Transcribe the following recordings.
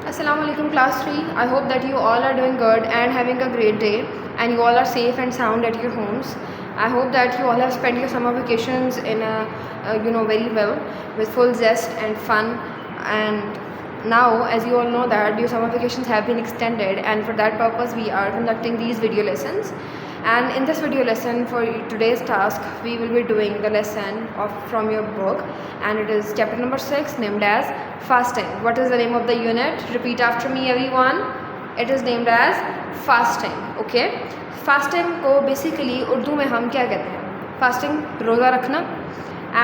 Assalamu alaikum class 3. I hope that you all are doing good and having a great day and you all are safe and sound at your homes. I hope that you all have spent your summer vacations in very well with full zest and fun. And now, as you all know that your summer vacations have been extended, and for that purpose we are conducting these video lessons. And in this video lesson for today's task, we will be doing the lesson from your book, and it is chapter number 6 named as fasting. What is the name of the unit? Repeat after me everyone. It is named as fasting. Okay, fasting को basically Urdu में हम क्या कहते हैं? Fasting रोज़ा रखना,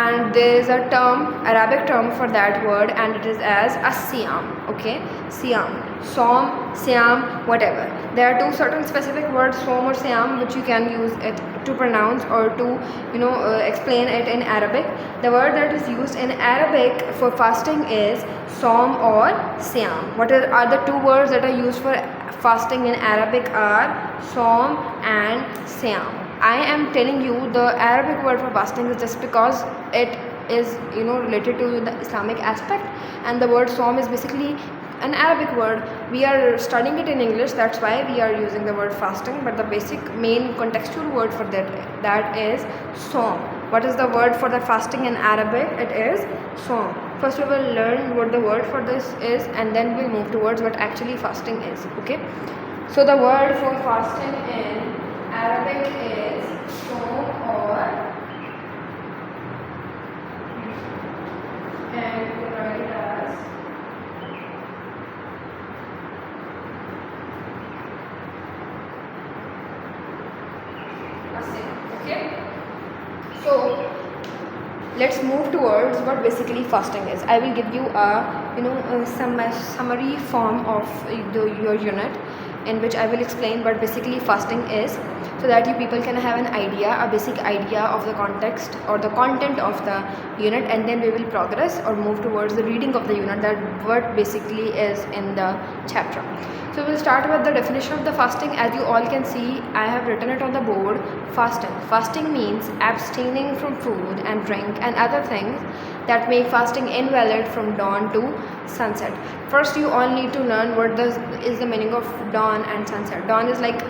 and there is a term, Arabic term for that word, and it is as as-siyam. Okay, siyam, som, siyam, whatever. There are two certain specific words, som or siyam, which you can use it to pronounce or to explain it in Arabic. The word that is used in Arabic for fasting is som or siyam. What are the two words that are used for fasting in Arabic are som and siyam. I am telling you the Arabic word for fasting is just because it is related to the Islamic aspect, and the word som is basically an Arabic word. We are studying it in English, that's why we are using the word fasting, but the basic main contextual word for that is som. What is the word for the fasting in Arabic? It is som. First we will learn what the word for this is, and then we'll move towards what actually fasting is. Okay, so the word for fasting in Arabic is som, or and we write it as fasting. Okay, so let's move towards what basically fasting is. I will give you a summary form of your unit, in which I will explain what basically fasting is, so that you people can have an idea, a basic idea of the context or the content of the unit, and then we will progress or move towards the reading of the unit, that what basically is in the chapter. So we'll start with the definition of the fasting. As you all can see, I have written it on the board. Fasting means abstaining from food and drink and other things that make fasting invalid from dawn to sunset. First, you all need to learn what is the meaning of dawn and sunset. Dawn is like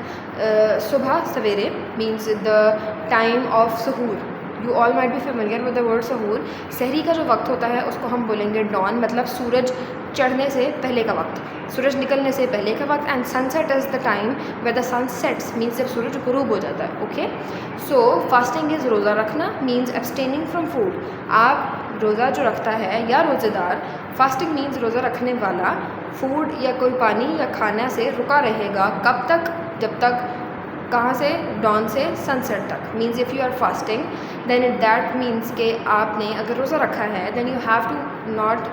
subha, savere, means the time of suhoor. You all might be familiar with the word suhoor. सहरी का जो वक्त होता है उसको हम बोलेंगे dawn, मतलब सूरज चढ़ने से पहले का वक्त, सूरज निकलने से पहले का वक्त. And sunset is the time where the sun sets, means जब सूरज गुरूब हो जाता है. ओके, सो फास्टिंग इज़ रोज़ा रखना, मीन्स एब्सटेनिंग फ्रॉम फूड. आप रोज़ा जो रखता है या रोज़ेदार, फास्टिंग मीन्स रोज़ा रखने वाला फूड या कोई पानी या खाना से रुका रहेगा. कब तक? जब तक कहाँ से? डॉन से सनसेट तक. Means if you are fasting then that means के आपने अगर रोज़ा रखा है then you have to not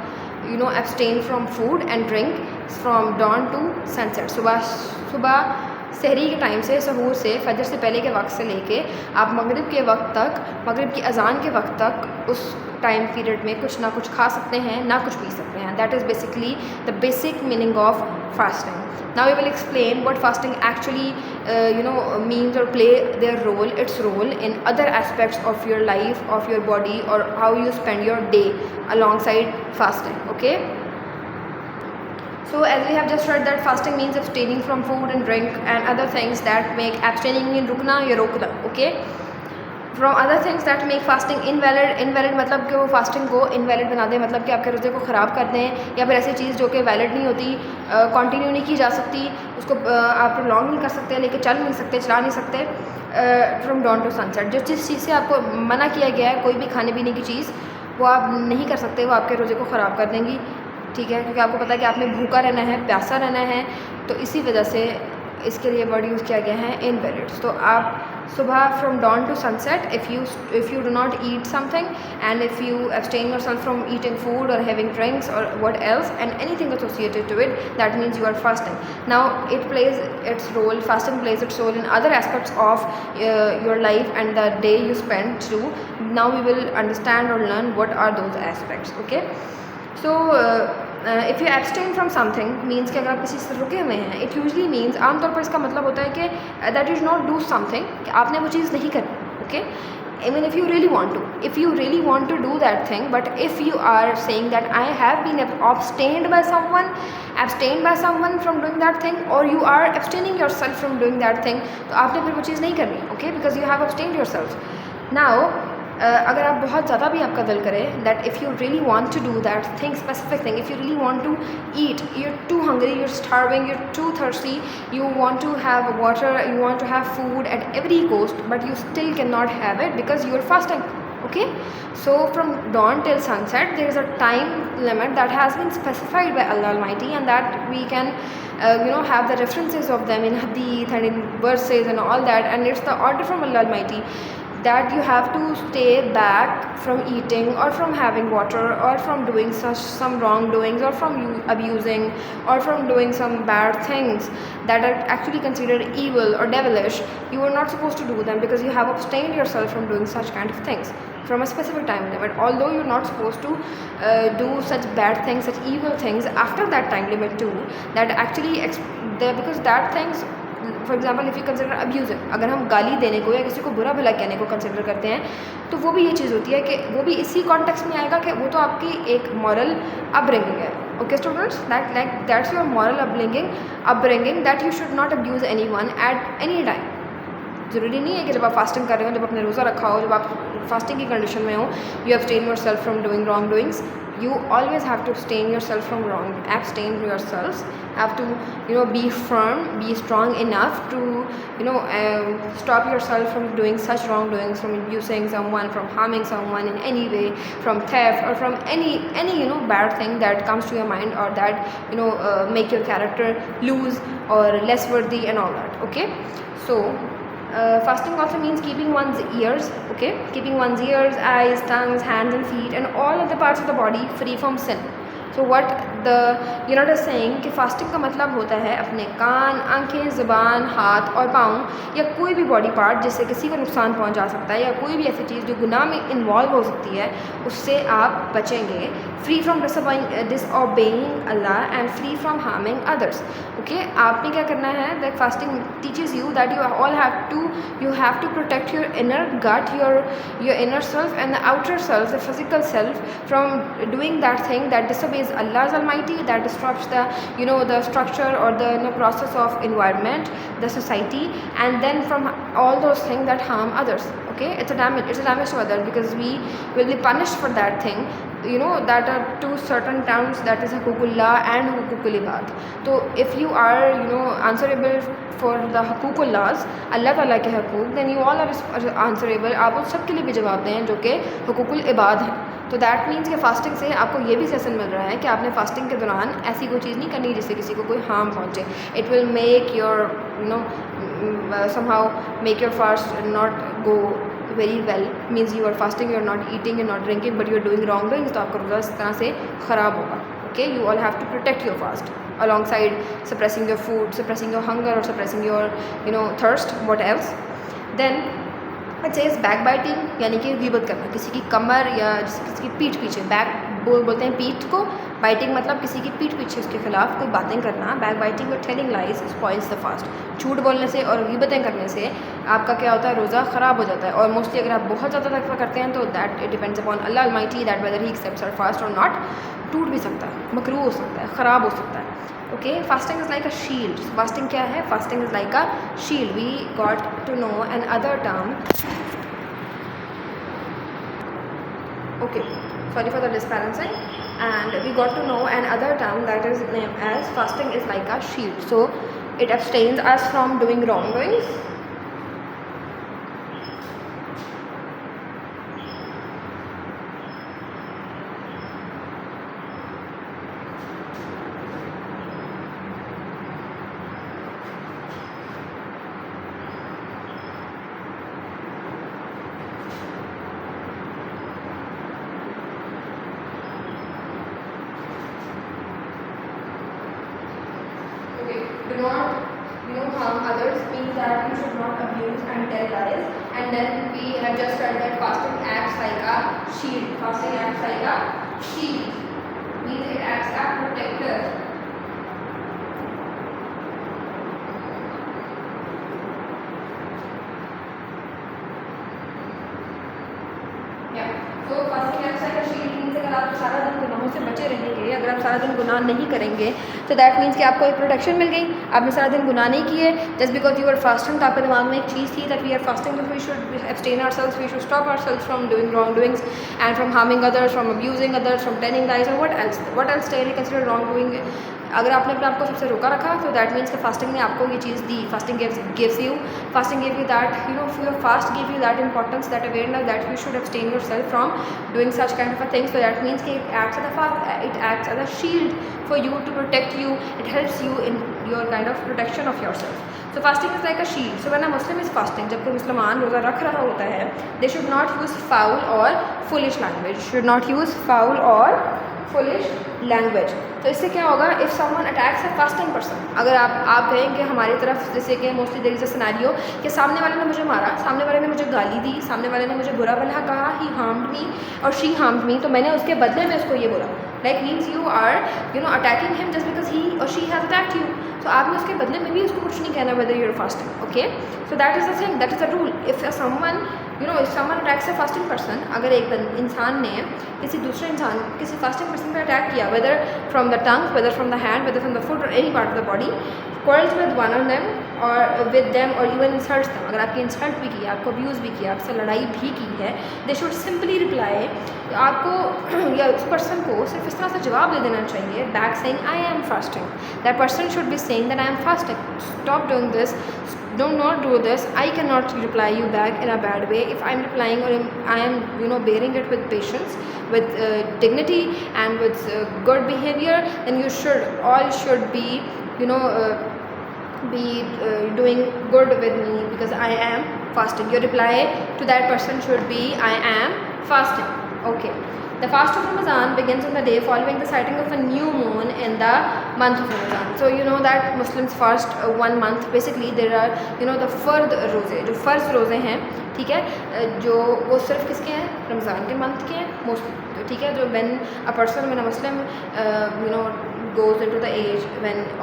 abstain from food and drink from dawn to sunset. सुबह सहरी के टाइम से, सहूर से, फजर से पहले के वक्त से लेके आप मगरिब के वक्त तक, मगरिब की अजान के वक्त तक, उस टाइम पीरियड में कुछ ना कुछ खा सकते हैं, ना कुछ पी सकते हैं. That is basically the basic meaning of fasting. Now we will explain what fasting actually means or play its role in other aspects of your life, of your body, or how you spend your day alongside fasting. Okay, so as we have just read that fasting means abstaining from food and drink and other things that make abstaining in rukna ya rokna. Okay, from other things that make fasting invalid मतलब कि वो fasting को invalid बना दें, मतलब कि आपके रोज़े को ख़राब कर दें, या फिर ऐसी चीज़ जो कि वैलिड नहीं होती, कंटिन्यू नहीं की जा सकती, उसको आप प्रोलॉन्ग नहीं कर सकते, लेके चल नहीं सकते, चला नहीं सकते. फ्रॉम डॉन टू सनसेट, जिस चीज़ से आपको मना किया गया है, कोई भी खाने पीने की चीज़, वो आप नहीं कर सकते, वो आपके रोज़े को ख़राब कर देंगी. ठीक है, क्योंकि आपको पता है कि आपने भूखा रहना है, प्यासा रहना है, तो इसी वजह से इसके लिए वर्ड यूज़ किया गया है इनवैलिड. तो आप सुबह from dawn to sunset, if you do not eat something and if you abstain yourself from eating food or having drinks or what else and anything associated to it, that means you are fasting. Now it plays its role, fasting plays its role in other aspects of your life and the day you spend too. Now we will understand or learn what are those aspects. Okay, so if you abstain from something means कि अगर आप किसी से रुके हुए हैं, it usually means, आमतौर पर इसका मतलब होता है कि that is not do something, कि आपने वो चीज़ नहीं करनी. Okay, even if you really want to, do that thing. But if you are saying that I have been abstained by someone from doing that thing, or you are abstaining yourself from doing that thing, तो आपने फिर वो चीज़ नहीं करनी, okay, because you have abstained yourself. Now अगर आप बहुत ज़्यादा भी आपका दिल करे, that if you really want to do that thing, specific thing, if you really want to eat, you're too hungry, you're starving, you're too thirsty, you want to have water, you want to have food at every cost, but you still cannot have it because you are fasting, okay. So from dawn till sunset there is a time limit that has been specified by Allah Almighty, and that we can have the references of them in hadith and in verses and all that, and it's the order from Allah Almighty that you have to stay back from eating or from having water or from doing some wrongdoings or from abusing or from doing some bad things that are actually considered evil or devilish. You are not supposed to do them because you have abstained yourself from doing such kind of things from a specific time limit. Although you're not supposed to do such bad things, such evil things after that time limit too, that actually because that things, for example if you consider abusive, अगर हम गाली देने को या किसी को बुरा भला कहने को कंसिडर करते हैं, तो वो भी ये चीज़ होती है कि वो भी इसी कॉन्टेक्स्ट में आएगा कि वो तो आपकी एक मॉरल अपब्रिंगिंग है, okay students, that's your moral upbringing that you should not abuse anyone at any time. ज़रूरी नहीं है कि जब आप फास्टिंग कर रहे हो, जब आपने रोज़ा रखा हो, जब आप फास्टिंग की कंडीशन में हो, you abstain yourself from doing wrongdoings. You always have to abstain yourself from abstain yourselves, have to be firm, be strong enough to stop yourself from doing such wrongdoings, from abusing someone, from harming someone in any way, from theft or from any bad thing that comes to your mind, or that make your character loose or less worthy and all that, okay. So fasting also means keeping one's ears, okay, keeping one's ears, eyes, tongues, hands and feet and all other parts of the body free from sin. So what the unit is saying कि fasting का मतलब होता है अपने कान, आंखें, ज़ुबान, हाथ और पाँव या कोई भी बॉडी पार्ट जिससे किसी को नुकसान पहुंचा सकता है या कोई भी ऐसी चीज़ जो गुनाह में इन्वॉल्व हो सकती है, उससे आप बचेंगे. Free from disobeying Allah and free from harming others, okay. आपने क्या करना है, that fasting teaches you that you have to protect your inner gut, your inner self and the outer self, the physical self, from doing that thing that disobeys Allah's Almighty, that disrupts the the structure or the process of environment, the society, and then from all those things that harm others, okay. It's a damage to others, because we will be punished for that thing, that are two certain terms, that is huququllah and huququl ibad. So if you are answerable for the huququllahs, Allah ताला के हकूक़, then you all are answerable, आप उस सब के लिए भी जवाब दें जो कि हुququl ibad हैं. तो दैट मीन्स कि फ़ास्टिंग से आपको ये भी सेशन मिल रहा है कि आपने फ़ास्टिंग के दौरान ऐसी कोई चीज़ नहीं करनी जिससे किसी को कोई हार्म पहुँचे. It will make your somehow make your fast not go very well, means you are fasting, you are not eating, you are not drinking, but you are doing wrongdoings, तो आपका रोज़ा इस तरह से ख़राब होगा, okay. You all have to protect your fast alongside suppressing your food, suppressing your hunger or suppressing your thirst, what else. Then it says back biting, यानी कि गिबत करना, किसी की कमर या किसी की पीठ पीछे, बैक बोलते हैं पीठ को, बाइटिंग मतलब किसी की पीठ पीछे उसके खिलाफ कोई बातें करना. बैक बाइटिंग और telling lies spoils the fast. झूठ बोलने से और गिबतें करने से आपका क्या होता है, रोज़ा ख़राब हो जाता है. और मोस्टली अगर आप बहुत ज़्यादा दफ़ा करते हैं तो that it depends upon Allah Almighty that whether he accepts our fast और नॉट. टूट भी सकता है, मकरूह हो सकता है, ख़राब हो सकता है, okay. Fasting is like a shield. Fasting क्या है, fasting is like a shield. We got to know another term, okay, sorry for the disbalancing, and we got to know another term that is named as fasting is like a shield. So it abstains us from doing wrongdoings, do not harm others, means that you should not abuse and tell lies. And then we have just read that fasting acts like a shield. Fasting acts like a shield, means it acts as a protector. बचे रहेंगे, अगर आप सारा दिन गुनाह नहीं करेंगे तो दैट मीन्स कि आपको एक प्रोटेक्शन मिल गई। आपने सारा दिन गुनाह नहीं किए, just because you are fasting, तो आपके दिमाग में एक चीज़ थी that we are fasting, we should abstain ourselves, we should stop ourselves from doing wrong doings and from harming others, from abusing others, from telling lies, और what else tell consider wrong doing. अगर आपने अपने आप को सबसे रोका रखा तो दैट मीन्स कि फास्टिंग ने आपको ये चीज़ दी। Fasting gives you that your fast give you that importance, that awareness that you should abstain yourself from doing such kind of a thing. So that means it acts as a shield for you to protect you. It helps you in your kind of protection of yourself. So fasting is like a shield. So when a Muslim is fasting, जब कोई मुसलमान रोज़ा रख रहा होता है, they should not use foul or foolish language. Should not use foul or foolish language. तो इससे क्या होगा, if someone attacks a fasting person, अगर आप कहें कि हमारी तरफ जैसे कि mostly there is a scenario कि सामने वाले ने मुझे मारा, सामने वाले ने मुझे गाली दी, सामने वाले ने मुझे बुरा भला कहा, ही हार्म्ड मी और शी हार्म्ड मी, तो मैंने उसके बदले में उसको ये बोला, like means you are attacking him just because he और शी हैज़ अटैक्ड यू, तो आपने उसके बदले में भी उसको कुछ नहीं कहना whether your fasting, okay. So that is the thing, that is the rule. If someone if someone attacks a fasting person, अगर एक इंसान ने किसी दूसरे इंसान किसी फास्टिंग पर्सन पर अटैक किया, whether from the tongue, whether from the hand, whether from the foot और any part of the body, quarrels with one of them or with them or even insults them, अगर आपकी insult भी की, आपको abuse भी किया, आपसे लड़ाई भी की है, दे शुड सिंपली रिप्लाई, आपको या उस पर्सन को सिर्फ इस तरह से जवाब दे देना चाहिए, back saying I am fasting, that person should be saying that I am fasting, stop doing this, do not do this, I cannot reply you back in a bad way. If I am replying or I am bearing it with patience, with dignity and with good behavior, then you should be doing good with me because I am fasting. Your reply to that person should be I am fasting, okay. The fast of Ramadan begins on the day following the sighting of a new moon in the month of Ramadan. So you know that Muslims fast 1 month. Basically there are the फर्द रोज़े, जो फ़र्ज़ रोज़े हैं, ठीक है, जो वो सिर्फ किसके हैं, रमज़ान के मंथ के हैं मोस्टली, तो ठीक है, जो when a Muslim goes into the age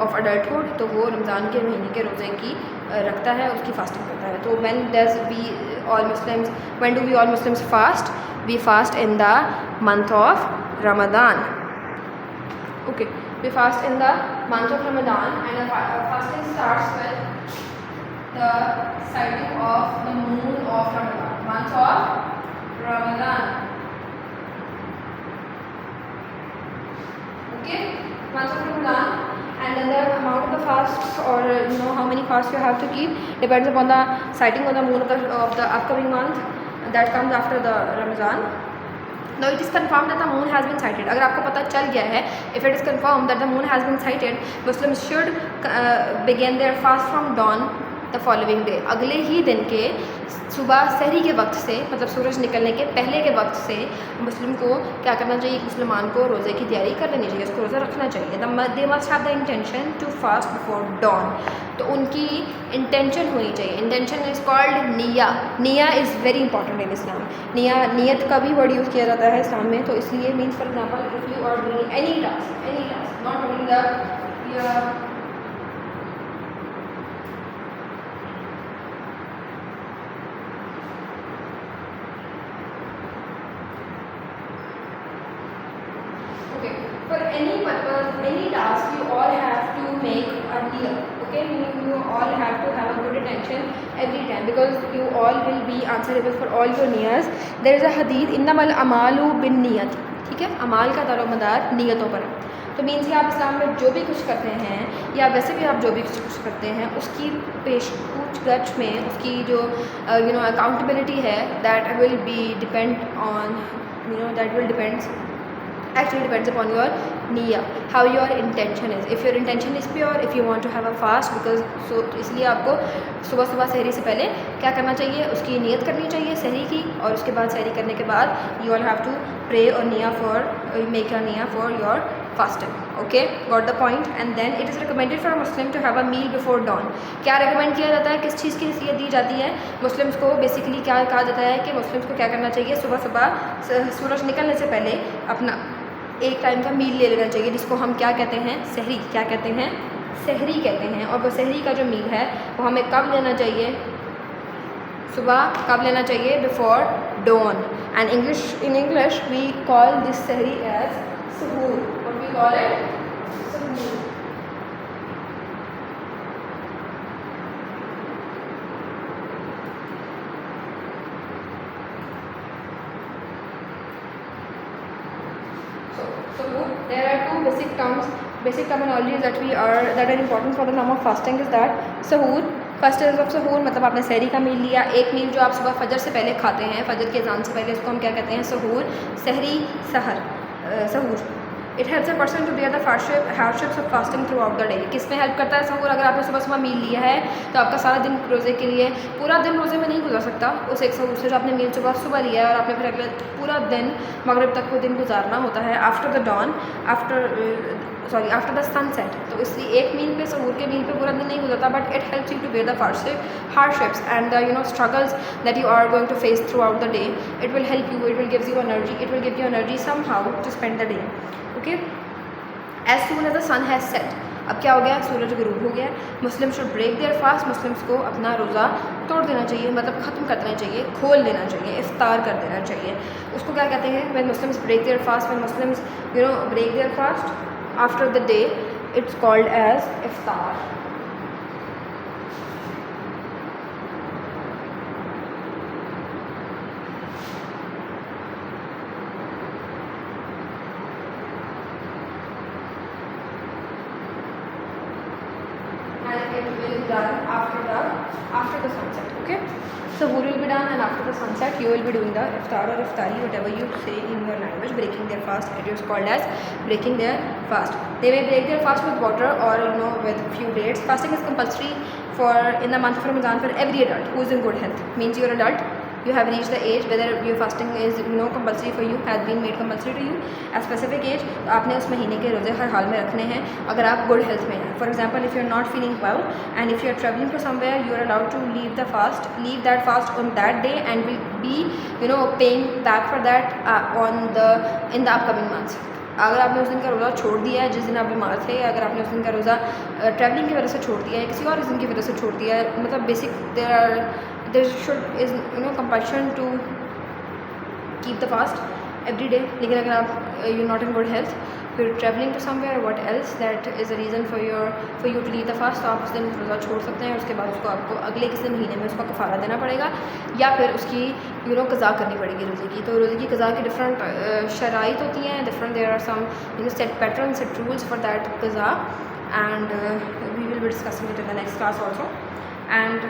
of adulthood, तो वो रमज़ान के महीने के रोज़े की रखता है, उसकी फास्टिंग करता है। तो when do we all Muslims fast? We fast in the month of Ramadan, okay. We fast in the month of Ramadan, and our fasting starts with the sighting of the moon of Ramadan, month of Ramadan, okay, month of Ramadan. And then the amount of the fast, or how many fasts you have to keep, depends upon the sighting of the moon of the upcoming month that comes after the Ramadan. Now it is confirmed that the moon has been sighted. अगर आपको पता चल गया है, if it is confirmed that the moon has been sighted, Muslims should begin their fast from dawn the following day. अगले ही दिन के सुबह सहरी के वक्त से, मतलब सूरज निकलने के पहले के वक्त से मुस्लिम को क्या करना चाहिए, मुसलमान को रोज़े की तैयारी कर लेनी चाहिए, उसको रोज़ा रखना चाहिए। They must have the intention to fast before dawn, तो उनकी इंटेंशन होनी चाहिए। इंटेंशन इज़ कॉल्ड निया। निया इज़ वेरी इंपॉर्टेंट इन इस्लाम। नियत का भी वर्ड यूज़ किया जाता है इस्लाम में, तो इसलिए means for example if you are doing any task not only the for any purpose, any task, you all have to make a niyyah, okay. You all have to have a good intention every time, because you all will be answerable for all your niyyahs. There is a hadith, innamal amalu bin niyyat, ठीक है, अमाल का दारोमदार नियतों पर है। तो means कि आप इस्लाम में जो भी कुछ करते हैं, या वैसे भी आप जो भी कुछ करते हैं, उसकी पूछगछ में उसकी जो अकाउंटेबिलिटी है, that will be depend on that will depends upon your niyyah, how your intention is. If your intention is pure, if you want to have a fast, because so इसलिए आपको सुबह सुबह सहरी से पहले क्या करना चाहिए, उसकी नियत करनी चाहिए सहरी की, और उसके बाद सहरी करने के बाद you all have to pray or make a niyyah for your fasting, okay. Got the point? And then it is recommended for a Muslim to have a meal before dawn. क्या recommend किया जाता है, किस चीज़ की हैसियत दी जाती है Muslims को? बेसिकली क्या कहा जाता है कि मुस्लिम्स को क्या करना चाहिए, सुबह सुबह सूरज निकलने से पहले अपना एक टाइम का मील ले लेना चाहिए, जिसको हम क्या कहते हैं, सहरी। क्या कहते हैं, सहरी कहते हैं। और वो सहरी का जो मील है वो हमें कब लेना चाहिए, सुबह कब लेना चाहिए, before don. And in English we call this सहरी as Suhoor. What we call it? Suhoor. So there are two basic terminologies that are important for the term of fasting is that सहूर. First is of सहूर मतलब आपने सहरी का मील लिया, एक मील जो आप सुबह फजर से पहले खाते हैं, फजर के अजान से पहले, उसको हम क्या कहते हैं? सहूर, सहरी, सहर, सहूर. It helps a person to bear the hardships of fasting throughout the day. किस में हेल्प करता है सहूर? अगर आपने सुबह सुबह मील लिया है तो आपका सारा दिन रोज़े के लिए, पूरा दिन रोज़े में नहीं गुजर सकता उस एक सहूर से जो आपने मील सुबह लिया है, और आपने फिर अगले पूरा दिन मगरिब तक वो दिन गुजारना होता है after the dawn, after the sunset. तो इसलिए एक मील पे, सहूर के मील पे पूरा दिन नहीं गुजरता, but it helps you to bear the hardships and the struggles that you are going to face throughout the day. It will help you, it will give you energy somehow to spend the day. Okay, as soon as the sun has set, अब क्या हो गया? सूरज गुरूब हो गया. Muslim should break their fast. Muslims को अपना रोज़ा तोड़ देना चाहिए, मतलब ख़त्म कर देना चाहिए, खोल देना चाहिए, इफ्तार कर देना चाहिए. उसको क्या कहते हैं? When Muslims break their fast, when Muslims break their fast after the day, it's called as इफ्तार. After the sunset. Okay, so who will be done, and after the sunset you will be doing the iftar or iftari, whatever you say in your language. Breaking their fast, it is called as breaking their fast. They may break their fast with water or with few dates. Fasting is compulsory in the month of Ramadan for every adult who is in good health. Means you're adult, you have reached the age whether your fasting is compulsory for you, has been made compulsory to you at specific age. तो आपने उस महीने के रोज़े हर हाल में रखने हैं अगर आप गुड हेल्थ में हैं. For example, if you are not feeling well and if you are travelling to somewhere, you are allowed to leave that fast on that day and will be paying back for that in the upcoming months. अगर आपने उस दिन का रोज़ा छोड़ दिया है जिस दिन आप बीमार थे, अगर आपने उस दिन का रोज़ा ट्रैवलिंग की वजह से छोड़ दिया है, किसी और रीज़न की वजह से छोड़ दिया है, मतलब basic there is compulsion to keep the fast every day. लेकिन अगर आप you're not in good health, you're traveling to somewhere, what else, that is a reason for you to leave the fast. तो आप उस दिन रोज़ा छोड़ सकते हैं. उसके बाद उसको आपको अगले किसी महीने में उसका कफ़ारा देना पड़ेगा या फिर उसकी कज़ा करनी पड़ेगी रोज़े की. तो रोज़े की कज़ा की डिफरेंट शराइत होती हैं, different there are some set patterns, set rules for that कज़ा, and we will be discussing it in the next class also. And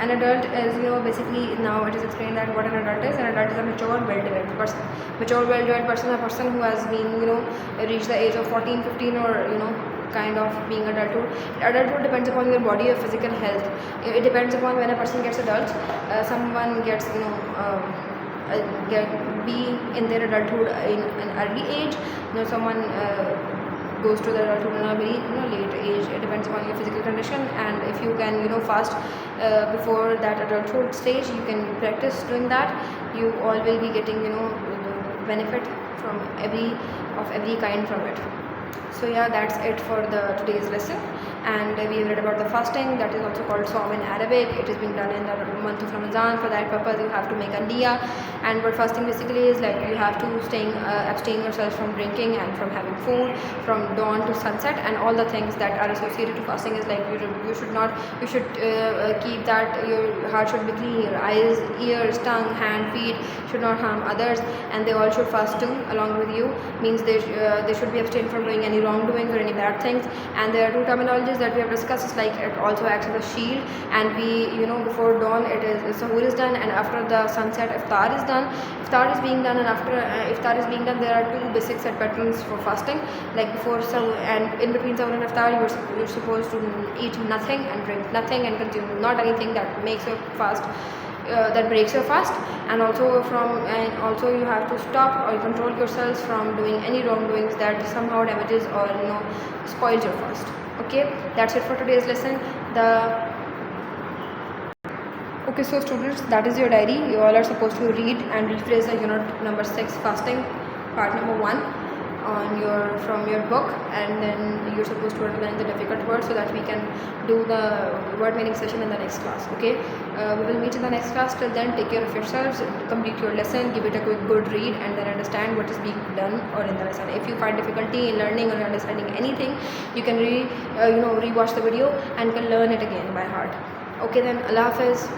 an adult is basically, now it is explained that what an adult is. An adult is a mature, well-developed person. Mature, well-developed person is a person who has been reached the age of 14, 15, or kind of being adulthood. Adulthood depends upon your body or physical health. It depends upon when a person gets adult. Someone gets be in their adulthood in an early age. Someone goes to the adulthood in a very late age. It depends upon your physical condition, and if you can fast before that adulthood stage, you can practice doing that. You all will be getting benefit from every kind from it. So yeah, that's it for the today's lesson, and we have read about the fasting, that is also called Sawm in Arabic. It is being done in the month of Ramadan. For that purpose you have to make a niyyah, and what fasting basically is like, you have to abstain yourself from drinking and from having food from dawn to sunset, and all the things that are associated to fasting is like, you should keep that your heart should be clean, your eyes, ears, tongue, hand, feet should not harm others, and they all should fast too along with you. Means they should be abstained from doing any wrongdoings or any bad things. And there are two terminologies that we have discussed. It's like it also acts as a shield, and we before dawn it is sahur is done, and after the sunset iftar is done. Iftar is being done, and after iftar is being done, there are two basic set patterns for fasting. Like before sahur and in between sahur and iftar, you're supposed to eat nothing and drink nothing and consume not anything that makes your fast that breaks your fast, and also you have to stop or control yourselves from doing any wrongdoings that somehow damages or spoils your fast. Okay, that's it for today's lesson. Okay, so students, that is your diary. You all are supposed to read and rephrase the unit number 6, fasting, part number 1. from your book, and then you're supposed to underline the difficult words so that we can do the word meaning session in the next class. Okay, we will meet in the next class. Till then, take care of yourselves, complete your lesson, give it a good read, and then understand what is being done or in the lesson. If you find difficulty in learning or understanding anything, you can rewatch the video and can learn it again by heart. Okay then, Allah Hafiz.